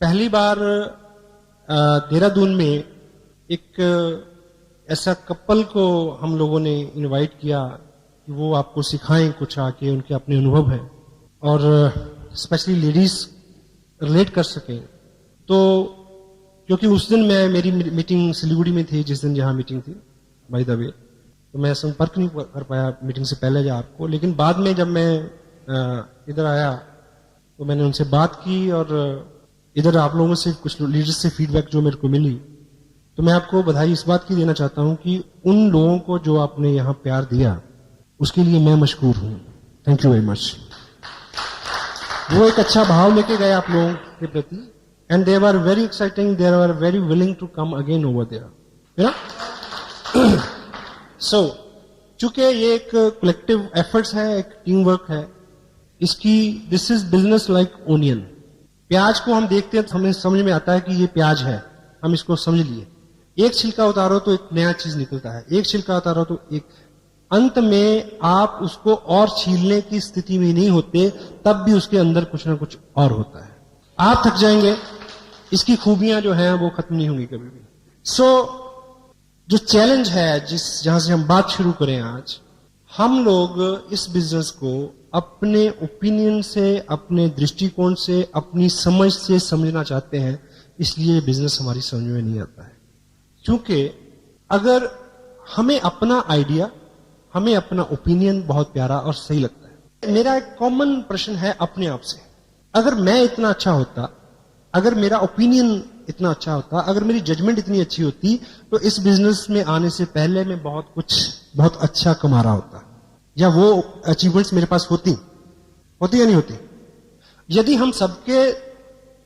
पहली बार देहरादून में एक ऐसा कपल को हम लोगों ने इनवाइट किया कि वो आपको सिखाएं कुछ आके, उनके अपने अनुभव हैं और स्पेशली लेडीज रिलेट कर सकें। तो क्योंकि उस दिन मेरी मीटिंग सिलीगुड़ी में थी, जिस दिन जहां मीटिंग थी बाय द वे, तो मैं संपर्क नहीं कर पाया मीटिंग से पहले या आपको, लेकिन बाद में जब मैं इधर आया तो मैंने उनसे बात की और इधर आप लोगों से कुछ लीडर्स से फीडबैक जो मेरे को मिली, तो मैं आपको बधाई इस बात की देना चाहता हूं कि उन लोगों को जो आपने यहां प्यार दिया उसके लिए मैं मशकूर हूं। Thank you very much. वो एक अच्छा भाव लेके गए आप लोगों के प्रति and they were very exciting, they were very willing to come again over there. So चूंकि ये एक कलेक्टिव एफर्ट्स है, एक टीम वर्क है, इसकी this is business like onion. प्याज को हम देखते हैं तो हमें समझ में आता है कि ये प्याज है, हम इसको समझ लिए। एक छिलका उतारो तो एक नया चीज निकलता है, एक छिलका उतारो तो एक, अंत में आप उसको और छीलने की स्थिति में नहीं होते, तब भी उसके अंदर कुछ ना कुछ और होता है। आप थक जाएंगे, इसकी खूबियां जो हैं वो खत्म नहीं होंगी कभी भी। सो जो चैलेंज है जहां से हम बात शुरू करें आज, हम लोग इस बिजनेस को अपने ओपिनियन से, अपने दृष्टिकोण से, अपनी समझ से समझना चाहते हैं, इसलिए बिजनेस हमारी समझ में नहीं आता है। क्योंकि अगर हमें अपना आइडिया, हमें अपना ओपिनियन बहुत प्यारा और सही लगता है। मेरा एक कॉमन प्रश्न है अपने आप से, अगर मैं इतना अच्छा होता, अगर मेरा ओपिनियन इतना अच्छा होता, अगर मेरी जजमेंट इतनी अच्छी होती, तो इस बिजनेस में आने से पहले मैं बहुत अच्छा कमा रहा होता, या वो अचीवमेंट्स मेरे पास होती या नहीं होती। यदि हम सबके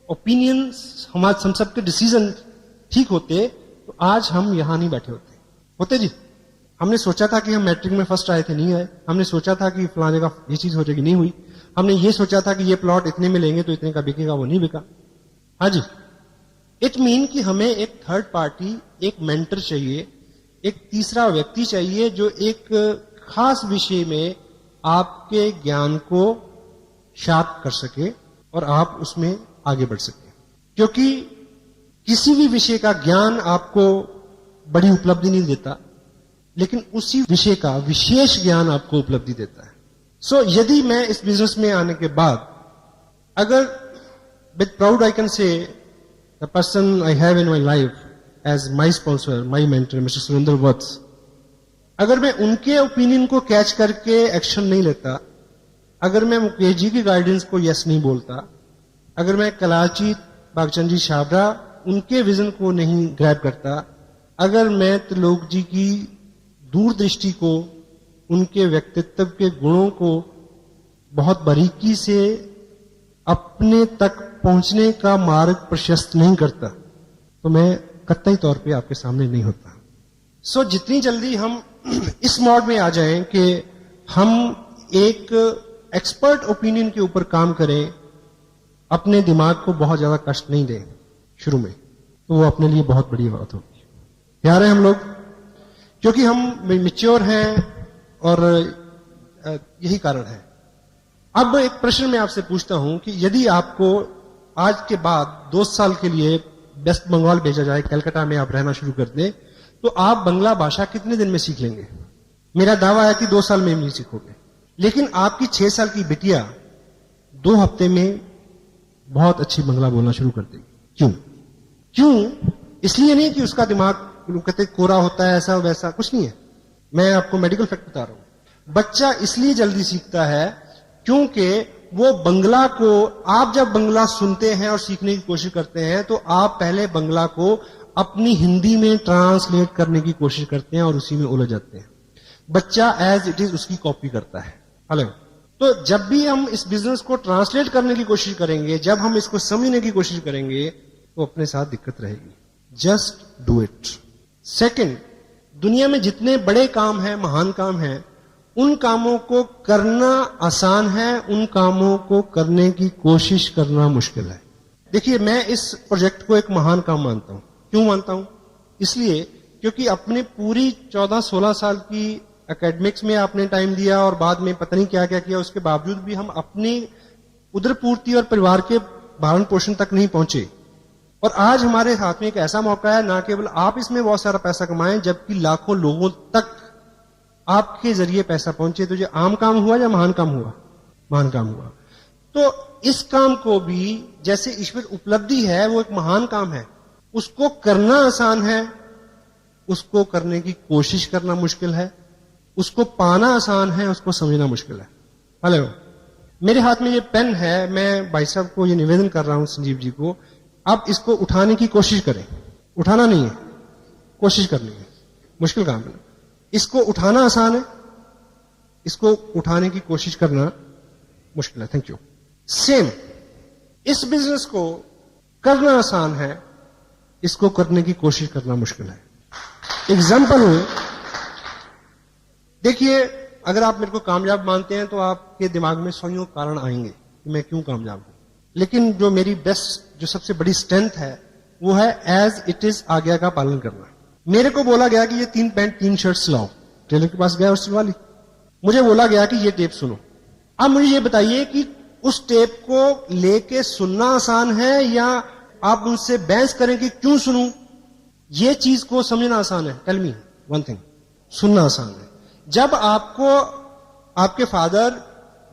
ओपिनियंस, हम सबके डिसीजन ठीक होते तो आज हम यहां नहीं बैठे होते जी। हमने सोचा था कि हम मैट्रिक में फर्स्ट आए थे, नहीं आए। हमने सोचा था कि फलाने का ये चीज हो जाएगी, नहीं हुई। हमने ये सोचा था कि ये प्लॉट इतने में लेंगे तो इतने का बिकेगा, वो नहीं बिका। हाँ जी, इट मीन कि हमें एक थर्ड पार्टी, एक मेंटर चाहिए, एक तीसरा व्यक्ति चाहिए जो एक खास विषय में आपके ज्ञान को शार्प कर सके और आप उसमें आगे बढ़ सके। क्योंकि किसी भी विषय का ज्ञान आपको बड़ी उपलब्धि नहीं देता, लेकिन उसी विषय का विशेष ज्ञान आपको उपलब्धि देता है। सो यदि मैं इस बिजनेस में आने के बाद, अगर with proud I can say the person I have in my life as my sponsor, my mentor Mister Surendra Vats, अगर मैं उनके ओपिनियन को कैच करके एक्शन नहीं लेता, अगर मैं मुकेश जी की गाइडेंस को यस नहीं बोलता, अगर मैं कलाजीत बागचंद जी छाबड़ा उनके विजन को नहीं ग्रैब करता, अगर मैं त्रिलोक जी की दूरदृष्टि को, उनके व्यक्तित्व के गुणों को बहुत बारीकी से अपने तक पहुंचने का मार्ग प्रशस्त नहीं करता, तो मैं कतई तौर पे आपके सामने नहीं होता। सो जितनी जल्दी हम इस मोड में आ जाएं कि हम एक एक्सपर्ट ओपिनियन के ऊपर काम करें, अपने दिमाग को बहुत ज्यादा कष्ट नहीं दें शुरू में, तो वो अपने लिए बहुत बड़ी बात होगी। तैयार हैं हम लोग? क्योंकि हम मैच्योर हैं और यही कारण है। अब एक प्रश्न मैं आपसे पूछता हूं कि यदि आपको आज के बाद 2 साल के लिए वेस्ट बंगाल भेजा जाए, कलकत्ता में आप रहना शुरू कर दें, तो आप बंगला भाषा कितने दिन में सीख लेंगे? मेरा दावा है कि 2 साल में नहीं सीखोगे। लेकिन आपकी 6 साल की बिटिया 2 हफ्ते में बहुत अच्छी बंगला बोलना शुरू कर देगी। क्यों? इसलिए नहीं कि उसका दिमाग कहते कोरा होता है, ऐसा वैसा कुछ नहीं है। मैं आपको मेडिकल फैक्ट बता रहा हूं। बच्चा इसलिए जल्दी सीखता है क्योंकि वो बंगला को, आप जब बंगला सुनते हैं और सीखने की कोशिश करते हैं, तो आप पहले बंगला को अपनी हिंदी में ट्रांसलेट करने की कोशिश करते हैं और उसी में उलझ जाते हैं। बच्चा एज इट इज उसकी कॉपी करता है। हेलो, तो जब भी हम इस बिजनेस को ट्रांसलेट करने की कोशिश करेंगे, जब हम इसको समझने की कोशिश करेंगे, तो अपने साथ दिक्कत रहेगी। Just do it. सेकंड, दुनिया में जितने बड़े काम हैं, महान काम हैं, उन कामों को करना आसान है, उन कामों को करने की कोशिश करना मुश्किल है। देखिए, मैं इस प्रोजेक्ट को एक महान काम मानता हूं। क्यों मानता हूं? इसलिए क्योंकि अपने पूरी 14-16 साल की एकेडमिक्स में आपने टाइम दिया और बाद में पता नहीं क्या क्या किया, उसके बावजूद भी हम अपनी उदर पूर्ति और परिवार के भरण पोषण तक नहीं पहुंचे। और आज हमारे हाथ में एक ऐसा मौका है, ना केवल आप इसमें बहुत सारा पैसा कमाएं, जबकि लाखों लोगों तक आपके जरिए पैसा पहुंचे। तो ये आम काम हुआ या महान काम हुआ? महान काम हुआ। तो इस काम को भी जैसे ईश्वर उपलब्धि है, वो एक महान काम है। उसको करना आसान है, उसको करने की कोशिश करना मुश्किल है। उसको पाना आसान है, उसको समझना मुश्किल है। हेलो, मेरे हाथ में ये पेन है, मैं भाई साहब को ये निवेदन कर रहा हूं, संजीव जी को, आप इसको उठाने की कोशिश करें। उठाना नहीं है, कोशिश करनी है। मुश्किल काम है। इसको उठाना आसान है, इसको उठाने की कोशिश करना मुश्किल है। Thank you. सेम, इस बिजनेस को करना आसान है, इसको करने की कोशिश करना मुश्किल है। एग्जाम्पल हूं, देखिए, अगर आप मेरे को कामयाब मानते हैं तो आपके दिमाग में सौ कारण आएंगे कि मैं क्यों कामयाब हूं। लेकिन जो मेरी बेस्ट, जो सबसे बड़ी स्ट्रेंथ है, वो है एज इट इज आज्ञा का पालन करना। मेरे को बोला गया कि ये 3 पैंट 3 शर्ट्स लाओ, टेलर के पास गया और सिलवा ली। मुझे बोला गया कि ये टेप सुनो। अब मुझे ये बताइए कि उस टेप को लेके सुनना आसान है या आप उनसे बहस करें कि क्यों सुनूं? ये चीज को समझना आसान है। टेल मी वन थिंग, सुनना आसान है। जब आपको आपके फादर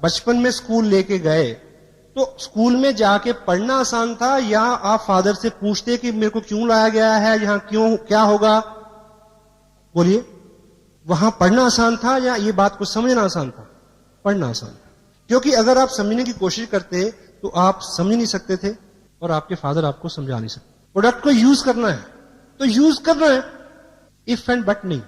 बचपन में स्कूल लेके गए, तो स्कूल में जाके पढ़ना आसान था या आप फादर से पूछते कि मेरे को क्यों लाया गया है, यहां क्यों, क्या होगा? बोलिए, वहां पढ़ना आसान था या ये बात को समझना आसान था? पढ़ना आसान था, क्योंकि अगर आप समझने की कोशिश करते तो आप समझ नहीं सकते थे और आपके फादर आपको समझा नहीं सकते। प्रोडक्ट को यूज करना है तो यूज करना है, इफ एंड बट नहीं।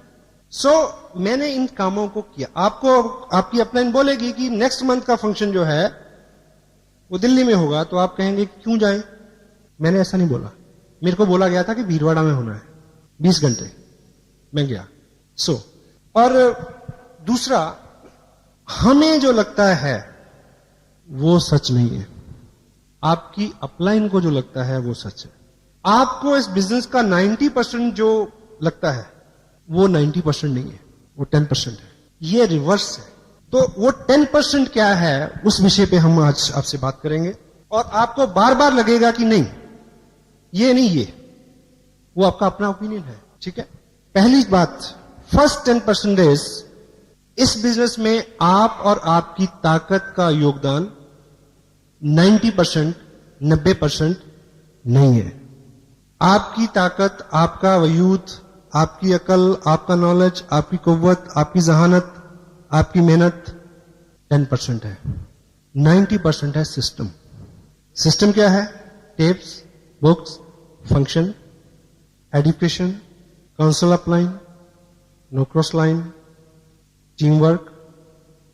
मैंने इन कामों को किया। आपको आपकी अपलाइन बोलेगी कि नेक्स्ट मंथ का फंक्शन जो है वो दिल्ली में होगा, तो आप कहेंगे कि क्यों जाएं? मैंने ऐसा नहीं बोला। मेरे को बोला गया था कि भीलवाड़ा में होना है, 20 घंटे। मैं गया। और दूसरा, हमें जो लगता है वो सच नहीं है, आपकी अपलाइन को जो लगता है वो सच है। आपको इस बिजनेस का 90% जो लगता है वो 90% नहीं है, वो 10% है। ये रिवर्स है। तो वो 10% क्या है, उस विषय पे हम आज आपसे बात करेंगे। और आपको बार बार लगेगा कि नहीं, ये नहीं, ये, वो आपका अपना ओपिनियन है। ठीक है। पहली बात, फर्स्ट 10% इस बिजनेस में आप और आपकी ताकत का योगदान 90%, 90% नहीं है। आपकी ताकत, आपका वजूद, आपकी अकल, आपका नॉलेज, आपकी कुव्वत, आपकी जहानत, आपकी मेहनत 10% है। 90% है सिस्टम। सिस्टम क्या है? Tapes, books, function, education, council upline, no cross line, team work,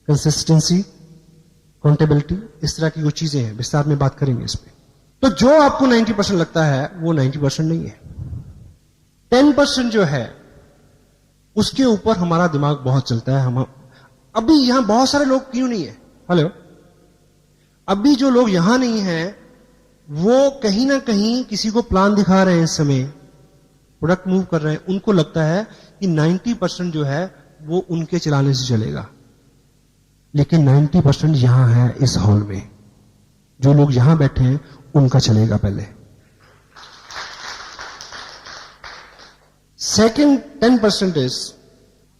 consistency, accountability, इस तरह की वो चीजें हैं। विस्तार में बात करेंगे इस पे। तो जो आपको 90% लगता है वो 90% नहीं है। 10% जो है उसके ऊपर हमारा दिमाग बहुत चलता है। हम अभी यहां बहुत सारे लोग क्यों नहीं है? हेलो, अभी जो लोग यहां नहीं हैं वो कहीं ना कहीं किसी को प्लान दिखा रहे हैं, इस समय प्रोडक्ट मूव कर रहे हैं। उनको लगता है कि 90% जो है वो उनके चलाने से चलेगा, लेकिन 90% यहां है इस हॉल में। जो लोग यहां बैठे हैं उनका चलेगा पहले। सेकंड 10% इज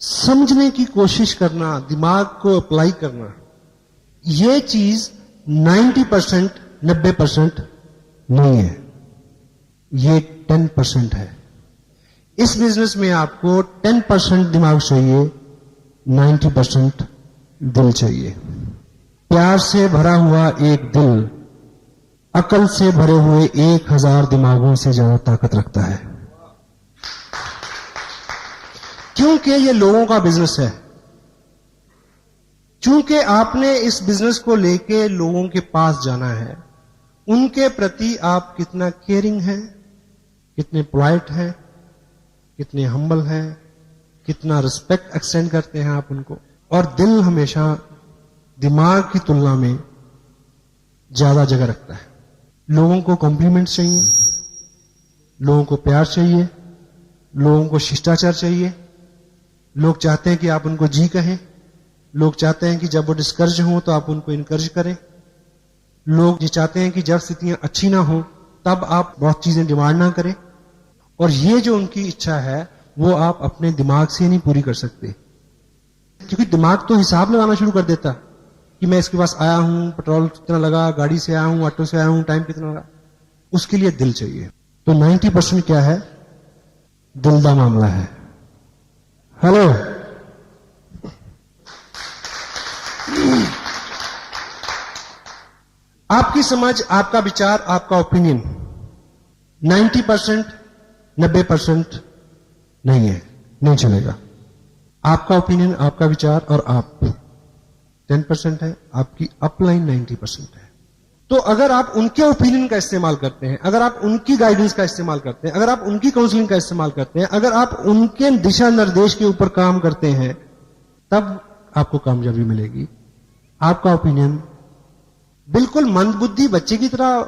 समझने की कोशिश करना, दिमाग को अप्लाई करना। ये चीज 90%, 90% नहीं है, ये 10% है। इस बिजनेस में आपको 10% दिमाग चाहिए, 90% दिल चाहिए। प्यार से भरा हुआ एक दिल अकल से भरे हुए 1000 दिमागों से ज्यादा ताकत रखता है, क्योंकि ये लोगों का बिजनेस है। चूंकि आपने इस बिजनेस को लेके लोगों के पास जाना है, उनके प्रति आप कितना केयरिंग हैं, कितने पोलाइट हैं, कितने हम्बल हैं, कितना रिस्पेक्ट एक्सटेंड करते हैं आप उनको। और दिल हमेशा दिमाग की तुलना में ज्यादा जगह रखता है। लोगों को कॉम्प्लीमेंट्स चाहिए, लोगों को प्यार चाहिए, लोगों को शिष्टाचार चाहिए। लोग चाहते हैं कि आप उनको जी कहें। लोग चाहते हैं कि जब वो डिस्करेज हों तो आप उनको इनकरेज करें। लोग ये चाहते हैं कि जब स्थितियां अच्छी ना हो तब आप बहुत चीजें डिमांड ना करें, और ये जो उनकी इच्छा है वो आप अपने दिमाग से नहीं पूरी कर सकते, क्योंकि दिमाग तो हिसाब लगाना शुरू कर देता कि मैं इसके पास आया हूं, पेट्रोल कितना लगा, गाड़ी से आया हूं, ऑटो से आया हूं, टाइम कितना लगा। उसके लिए दिल चाहिए। तो 90% क्या है? दिल का मामला है। हेलो, आपकी समझ, आपका विचार, आपका ओपिनियन 90%, 90% नहीं है, नहीं चलेगा। आपका ओपिनियन, आपका विचार और आप 10% है, आपकी अपलाइन 90% है। तो अगर आप उनके ओपिनियन का इस्तेमाल करते हैं, अगर आप उनकी गाइडेंस का इस्तेमाल करते हैं, अगर आप उनकी काउंसलिंग का इस्तेमाल करते हैं, अगर आप उनके दिशा निर्देश के ऊपर काम करते हैं, तब आपको कामयाबी मिलेगी। आपका ओपिनियन बिल्कुल मंदबुद्धि बच्चे की तरह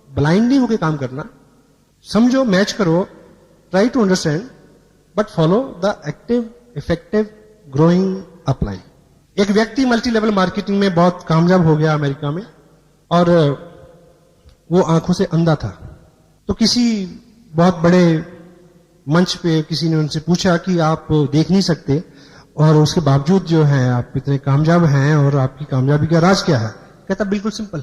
ब्लाइंड नहीं होकर काम करना। समझो, मैच करो, try to understand, but follow the active, effective, growing upline. एक व्यक्ति मल्टी लेवल मार्केटिंग में बहुत कामयाब हो गया अमेरिका में, और वो आंखों से अंधा था। तो किसी बहुत बड़े मंच पे किसी ने उनसे पूछा कि आप देख नहीं सकते और उसके बावजूद जो है आप इतने कामयाब हैं, और आपकी कामयाबी का राज क्या है? कहता बिल्कुल सिंपल,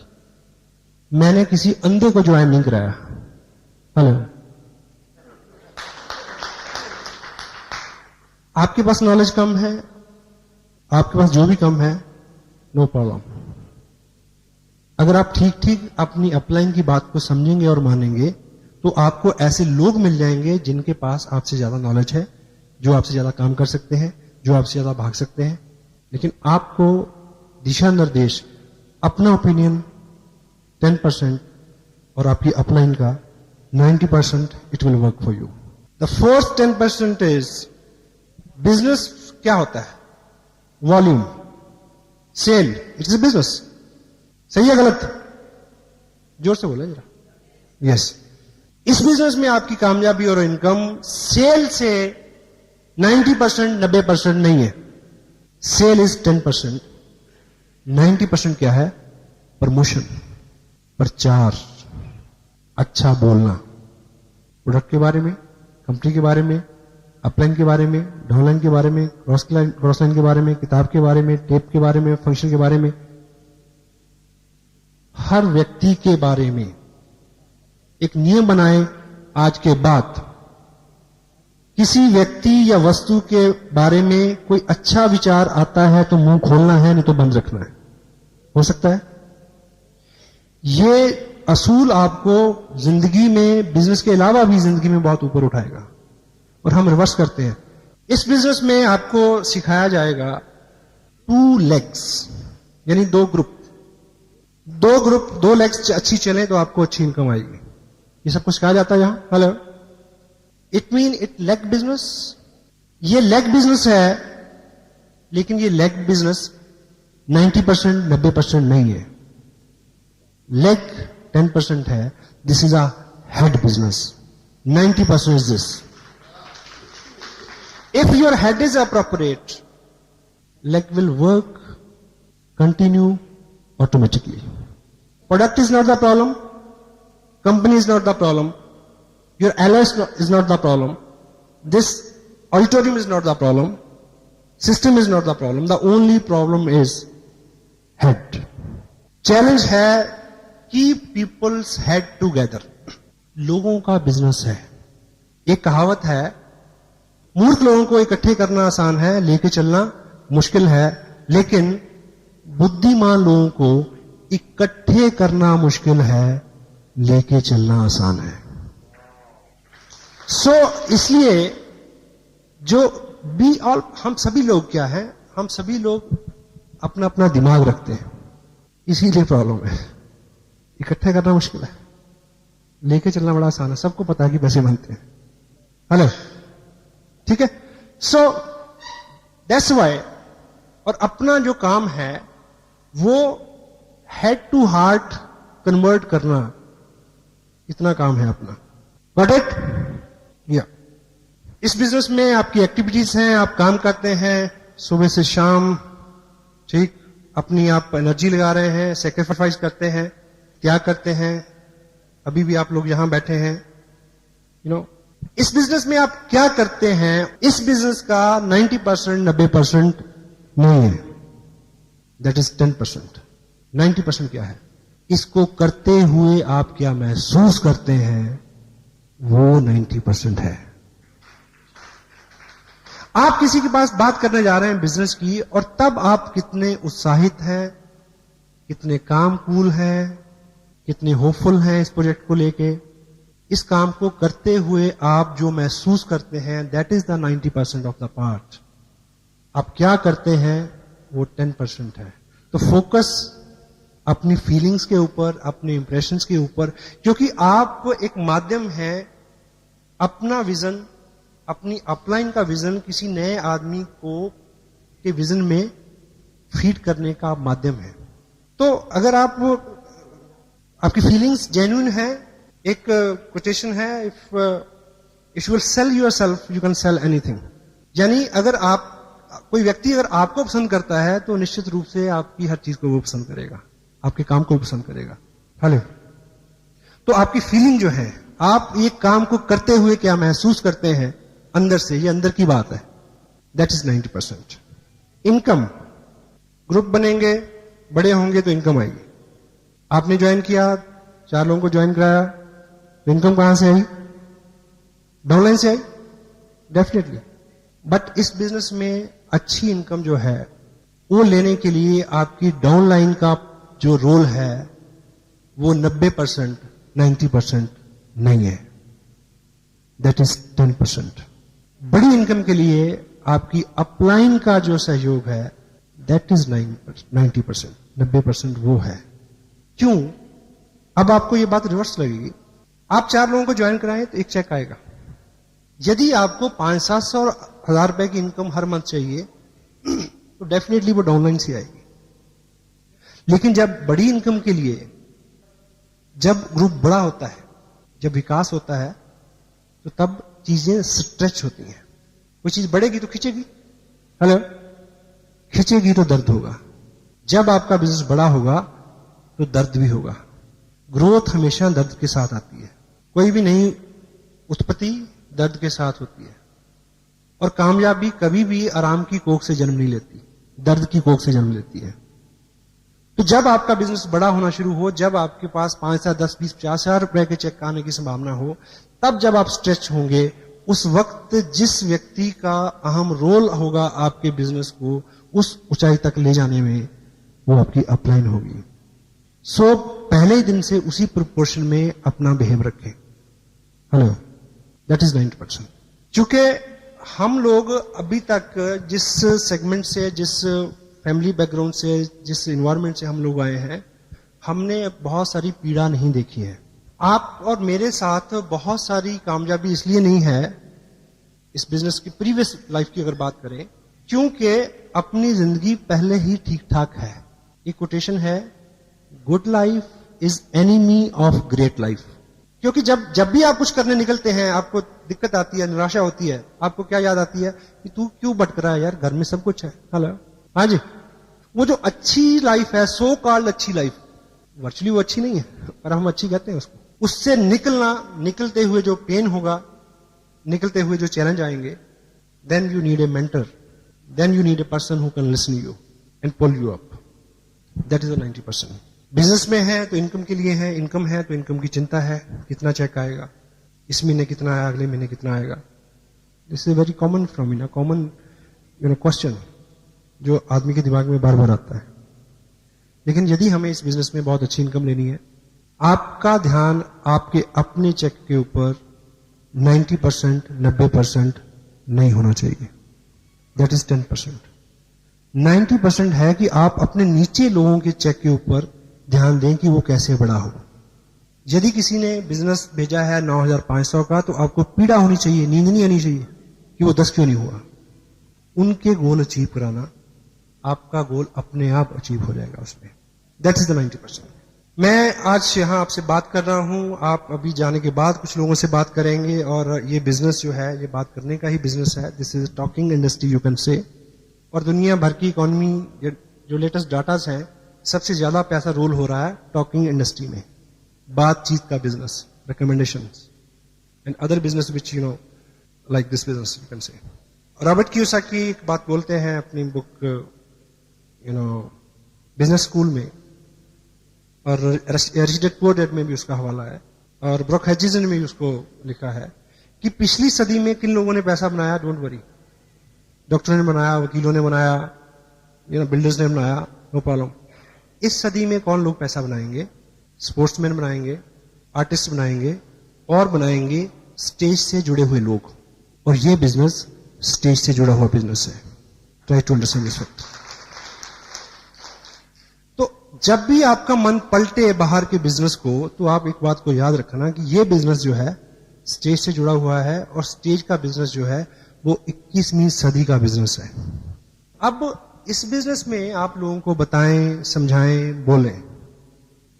मैंने किसी अंधे को ज्वाइन नहीं कराया। हेलो, आपके पास नॉलेज कम है, आपके पास जो भी कम है, नो प्रॉब्लम। अगर आप ठीक ठीक अपनी अपलाइन की बात को समझेंगे और मानेंगे, तो आपको ऐसे लोग मिल जाएंगे जिनके पास आपसे ज्यादा नॉलेज है, जो आपसे ज्यादा काम कर सकते हैं, जो आपसे ज्यादा भाग सकते हैं। लेकिन आपको दिशा निर्देश, अपना ओपिनियन 10% और आपकी अपलाइन का 90%, it will work for you. The fourth 10% is business. क्या होता है? Volume, sale, it is a business. सही है गलत? जोर से बोले जरा। यस, इस बिजनेस में आपकी कामयाबी और इनकम सेल से 90%, 90% नहीं है। Cell is 10%। 90% क्या है? प्रमोशन, प्रचार, अच्छा बोलना, प्रोडक्ट के बारे में, कंपनी के बारे में, अपलाइन के बारे में, डाउनलाइन के बारे में, क्रॉस लाइन के बारे में, किताब के बारे में, टेप के बारे में, फंक्शन के बारे में, हर व्यक्ति के बारे में एक नियम बनाए। आज के बाद किसी व्यक्ति या वस्तु के बारे में कोई अच्छा विचार आता है तो मुंह खोलना है, नहीं तो बंद रखना है। हो सकता है ये असूल आपको जिंदगी में, बिजनेस के अलावा भी जिंदगी में बहुत ऊपर उठाएगा। और हम रिवर्स करते हैं। इस बिजनेस में आपको सिखाया जाएगा 2 legs, यानी 2 ग्रुप। 2 legs अच्छी चलें तो आपको अच्छी इनकम आएगी। ये सब कुछ कहा जाता है यहां। Hello, it mean it leg business. ये लेग बिजनेस है, लेकिन ये लेग बिजनेस 90%, 90% नहीं है। लेग 10% है। This is a head business. 90% is this. If your head is appropriate, leg will work, continue automatically. Product is not the problem. Company is not the problem. Your ally is not the problem. This auditorium is not the problem. System is not the problem. The only problem is head. Challenge है, keep people's head together. लोगों का business है। एक कहावत है, मूर्ख लोगों को इकट्ठे करना आसान है, लेके चलना मुश्किल है। लेकिन बुद्धिमान लोगों को इकट्ठे करना मुश्किल है, लेके चलना आसान है। इसलिए जो बी ऑल, हम सभी लोग क्या है, हम सभी लोग अपना अपना दिमाग रखते हैं, इसीलिए प्रॉब्लम है। इकट्ठे करना मुश्किल है, लेके चलना बड़ा आसान है। सबको पता है कि पैसे बनते हैं। हेलो, ठीक है। सो दैट्स वाई, और अपना जो काम है वो हेड टू हार्ट कन्वर्ट करना, इतना काम है अपना। Got it? या इस बिजनेस में आपकी एक्टिविटीज हैं, आप काम करते हैं सुबह से शाम, ठीक, अपनी आप एनर्जी लगा रहे हैं, सेक्रीफाइस करते हैं, त्याग करते हैं, अभी भी आप लोग यहां बैठे हैं, इस बिजनेस में आप क्या करते हैं, इस बिजनेस का 90%, 90% नहीं है, दैट इज 10%। 90% क्या है? इसको करते हुए आप क्या महसूस करते हैं, वो 90% है। आप किसी के पास बात करने जा रहे हैं बिजनेस की, और तब आप कितने उत्साहित हैं, कितने काम कूल हैं, कितने होपफुल हैं इस प्रोजेक्ट को लेके, इस काम को करते हुए आप जो महसूस करते हैं, that is the 90% of the part. आप क्या करते हैं वो 10% है। तो फोकस अपनी फीलिंग्स के ऊपर, अपने इंप्रेशंस के ऊपर, क्योंकि आप एक माध्यम है, अपना विजन, अपनी अपलाइन का विजन किसी नए आदमी को के विजन में फीड करने का माध्यम है। तो अगर आपकी फीलिंग्स जेन्युइन है, एक कोटेशन है, if you will sell yourself you can sell anything. यानी अगर कोई व्यक्ति अगर आपको पसंद करता है तो निश्चित रूप से आपकी हर चीज को वो पसंद करेगा, आपके काम को पसंद करेगा। हेलो, तो आपकी फीलिंग जो है, आप ये काम को करते हुए क्या महसूस करते हैं अंदर से, ये अंदर की बात है, दैट इज 90%। इनकम, ग्रुप बनेंगे, बड़े होंगे तो इनकम आएगी। आपने ज्वाइन किया, 4 लोगों को ज्वाइन कराया, तो इनकम कहां से आई? डाउनलाइन से आई, डेफिनेटली। बट इस बिजनेस में अच्छी इनकम जो है वो लेने के लिए आपकी डाउनलाइन का जो रोल है वो 90%, 90% नहीं है, दैट इज 10%। बड़ी इनकम के लिए आपकी अपलाइन का जो सहयोग है, दैट इज 90%, 90% वो है। क्यों? अब आपको ये बात रिवर्स लगेगी। आप 4 लोगों को ज्वाइन कराएं तो एक चेक आएगा। यदि आपको 500-700 और 1000 रुपए की इनकम हर मंथ चाहिए तो डेफिनेटली वो डाउनलाइन से आएगी। लेकिन जब बड़ी इनकम के लिए, जब ग्रुप बड़ा होता है, जब विकास होता है, तो तब चीजें स्ट्रेच होती हैं। कोई चीज बढ़ेगी तो खींचेगी, हेलो, खींचेगी तो दर्द होगा। जब आपका बिजनेस बड़ा होगा तो दर्द भी होगा। ग्रोथ हमेशा दर्द के साथ आती है। कोई भी नई उत्पत्ति दर्द के साथ होती है, और कामयाबी कभी भी आराम की कोख से जन्म नहीं लेती, दर्द की कोख से जन्म लेती है। तो जब आपका बिजनेस बड़ा होना शुरू हो, जब आपके पास 5 या 10, 20, 50 हजार रुपए के चेक आने की संभावना हो, तब जब आप स्ट्रेच होंगे, उस वक्त जिस व्यक्ति का अहम रोल होगा आपके बिजनेस को उस ऊंचाई तक ले जाने में, वो आपकी अपलाइन होगी। सो पहले ही दिन से उसी प्रोपोर्शन में अपना बिहेव रखें। Hello, that is 90%। चूंकि हम लोग अभी तक जिस सेगमेंट से, जिस फैमिली बैकग्राउंड से, जिस इन्वायरमेंट से हम लोग आए हैं, हमने बहुत सारी पीड़ा नहीं देखी है। आप और मेरे साथ बहुत सारी कामयाबी इसलिए नहीं है इस बिजनेस की, प्रीवियस लाइफ की अगर बात करें, क्योंकि अपनी जिंदगी पहले ही ठीक ठाक है। एक कोटेशन है, good life is enemy of great life. क्योंकि जब भी आप कुछ करने निकलते हैं, आपको दिक्कत आती है, निराशा होती है, आपको क्या याद आती है कि तू क्यों भटक रहा है यार, घर में सब कुछ है। हेलो, हाँ जी, वो जो अच्छी लाइफ है, सो कॉल्ड अच्छी लाइफ, वर्चुअली वो अच्छी नहीं है, पर हम अच्छी कहते हैं उसको। उससे निकलते हुए जो पेन होगा, निकलते हुए जो चैलेंज आएंगे, then you need a mentor, then you need a person who can listen you and pull you up. That is the 90%। Business में है तो इनकम के लिए है, इनकम है तो इनकम की चिंता है, कितना चेक आएगा, इस महीने कितना आएगा, अगले महीने कितना आएगा। This is very common phenomena, common question जो आदमी के दिमाग में बार बार आता है। लेकिन यदि हमें इस बिजनेस में बहुत अच्छी इनकम लेनी है, आपका ध्यान आपके अपने चेक के ऊपर 90%, 90% नहीं होना चाहिए, दैट इज 10%। 90% है कि आप अपने नीचे लोगों के चेक के ऊपर ध्यान दें कि वो कैसे बड़ा हो। यदि किसी ने बिजनेस भेजा है 9,500 का, तो आपको पीड़ा होनी चाहिए, नींद नहीं आनी चाहिए कि वो 10 क्यों नहीं हुआ। उनके गोल अचीव कराना, आपका गोल अपने आप अचीव हो जाएगा उसमें। That is the 90%। मैं आज यहां आपसे बात कर रहा हूं, आप अभी जाने के बाद कुछ लोगों से बात करेंगे, और ये बिजनेस जो है, ये बात करने का ही बिजनेस है। This is talking industry you can say. और दुनिया भर की इकोनॉमी जो लेटेस्ट डाटाज हैं, सबसे ज्यादा पैसा रोल हो रहा है टॉकिंग इंडस्ट्री में। बातचीत का business, recommendations, and other business which like this business you can say. Robert Kiyosaki एक बात बोलते हैं अपनी बुक बिजनेस स्कूल में, और रिच डैड पुअर डैड में भी उसका हवाला है, और ब्रुक हेचिसन ने भी उसको लिखा है कि पिछली सदी में किन लोगों ने पैसा बनाया, डोंट वरी, डॉक्टरों ने बनाया, वकीलों ने बनाया, बिल्डर्स ने बनाया, नो प्रॉब्लम। इस सदी में कौन लोग पैसा बनाएंगे? स्पोर्ट्समैन बनाएंगे, आर्टिस्ट बनाएंगे, और बनाएंगे स्टेज से जुड़े हुए लोग, और ये बिजनेस स्टेज से जुड़ा हुआ बिजनेस है। Try to understand this fact. तो जब भी आपका मन पलटे बाहर के बिजनेस को, तो आप एक बात को याद रखना कि ये बिजनेस जो है स्टेज से जुड़ा हुआ है, और स्टेज का बिजनेस जो है वो 21वीं सदी का बिजनेस है। अब इस बिजनेस में आप लोगों को बताएं, समझाएं, बोलें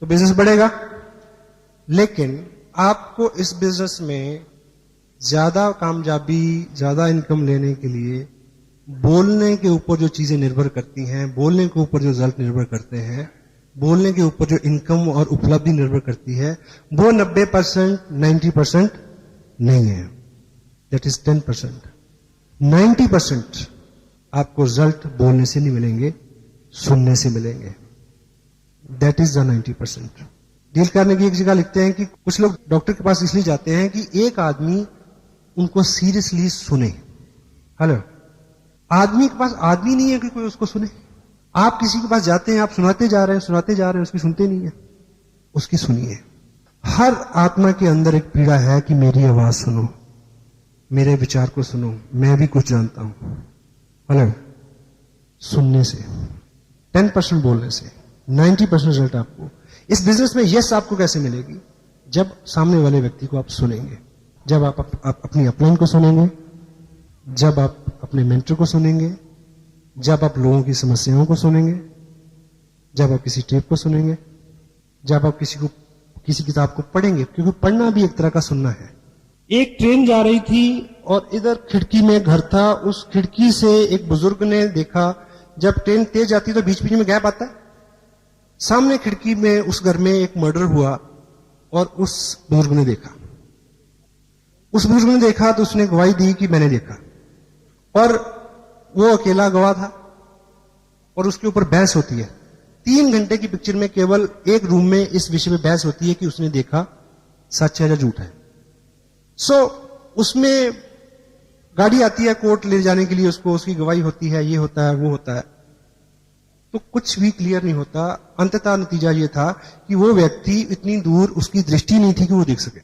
तो बिजनेस बढ़ेगा, लेकिन आपको इस बिजनेस में ज्यादा कामयाबी, ज्यादा इनकम लेने के लिए बोलने के ऊपर जो चीजें निर्भर करती हैं, बोलने के ऊपर जो रिजल्ट निर्भर करते हैं, बोलने के ऊपर जो इनकम और उपलब्धि निर्भर करती है, वो 90%, 90% नहीं है। That is 10%। 90% आपको रिजल्ट बोलने से नहीं मिलेंगे, सुनने से मिलेंगे। That is the 90%। डील करने की एक जगह लिखते हैं कि कुछ लोग डॉक्टर के पास इसलिए जाते हैं कि एक आदमी उनको सीरियसली सुने। हेलो, आदमी के पास आदमी नहीं है कि कोई उसको सुने। आप किसी के पास जाते हैं, आप सुनाते जा रहे हैं, उसकी सुनते नहीं है, उसकी सुनिए। हर आत्मा के अंदर एक पीड़ा है कि मेरी आवाज सुनो, मेरे विचार को सुनो, मैं भी कुछ जानता हूं। हेलो, सुनने से, 10% बोलने से 90% रिजल्ट आपको इस बिजनेस में यस आपको कैसे मिलेगी? जब सामने वाले व्यक्ति को आप सुनेंगे, जब आप अपनी अपलाइन को सुनेंगे, जब आप अपने मेंटर को सुनेंगे, जब आप लोगों की समस्याओं को सुनेंगे, जब आप किसी टेप को सुनेंगे, जब आप किसी किताब को पढ़ेंगे, क्योंकि पढ़ना भी एक तरह का सुनना है। एक ट्रेन जा रही थी और इधर खिड़की में घर था, उस खिड़की से एक बुजुर्ग ने देखा, जब ट्रेन तेज जाती है तो बीच बीच में गैप आता है। सामने खिड़की में उस घर में एक मर्डर हुआ और उस बुजुर्ग ने देखा तो उसने गवाही दी कि मैंने देखा, और वो अकेला गवाह था, और उसके ऊपर बहस होती है। 3 घंटे की पिक्चर में केवल एक रूम में इस विषय में बहस होती है कि उसने देखा सच है या झूठ है। उसमें गाड़ी आती है कोर्ट ले जाने के लिए, उसको उसकी गवाही होती है, ये होता है, वो होता है, तो कुछ भी क्लियर नहीं होता। अंततः नतीजा ये था कि वो व्यक्ति इतनी दूर उसकी दृष्टि नहीं थी कि वो देख सके।